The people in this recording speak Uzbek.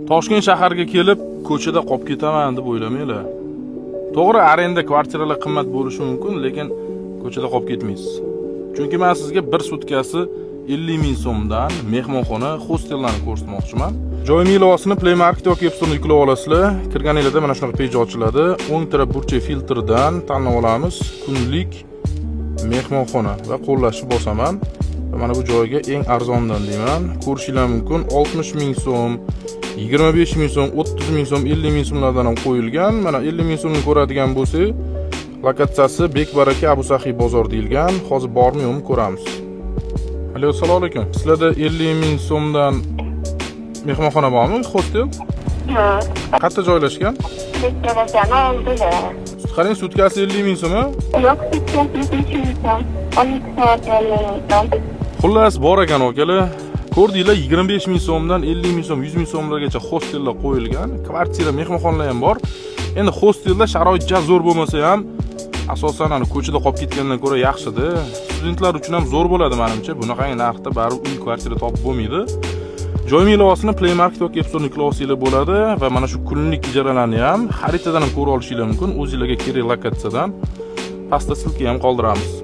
Toshkent shaharga kelib, ko'chada qolib ketaman deb o'ylamanglar. To'g'ri, arenda kvartiralar qimmat bo'lishi mumkin, lekin ko'chada qolib ketmaysiz. Chunki men sizga bir sutkasi 50 ming so'mdan mehmonxona, hostellarni ko'rsatmoqchiman. Joyning ilovasini Play Market yoki App Store'dan yuklab olasizlar. Kirganingizda mana shunaqa pej ochiladi. O'ng taraf burchak filtrdan tanlab olamiz. Kunlik mehmonxona va qo'llashni bosaman. Mana bu joyga eng arzondan deyman. Ko'rishingiz mumkin 60 ming so'm, 25 ming so'm, 30 ming so'm, 50 ming so'mlardan ham qo'yilgan. Mana 50 ming so'mni ko'radigan bo'lsak, lokatsiyasi Bekbaraka Abu Sahiy bozor deyilgan. Hozir bormi yo'qmi ko'ramiz. Alo, assalomu alaykum. Sizlarda 50 ming so'mdan mehmonxona bormi, hostel? Yo'q. Qayerda joylashgan? Bekbarakaning oldida. Qarang, sutkasi 50 ming so'm. Yo'q, sutkasi 5 ming so'm. 12 soat yo'llayapti. Xullas, bor ekan akalar. Ko'rdinglar, 25 ming so'mdan 50 ming so'm, 100 ming so'mlargacha hostellar qo'yilgan. Kvartira, mehmonxonalar ham bor. Endi hostellar sharoit zo'r bo'lmasa ham, asosan ana ko'chada qolib ketgandan ko'ra yaxshida. Studentlar uchun ham zo'r bo'ladi menimcha. Bunaqangi narxda baribir uy kvartira topib bo'lmaydi. Joyning ilovasini Play Market yoki App Store'dan yuklab olsanglar bo'ladi va mana shu kunlik ijaralarni ham xaritadan ham ko'ra olishingiz mumkin. O'zingizlarga kerak lokatsiyadan pastda silka ham qoldiramiz.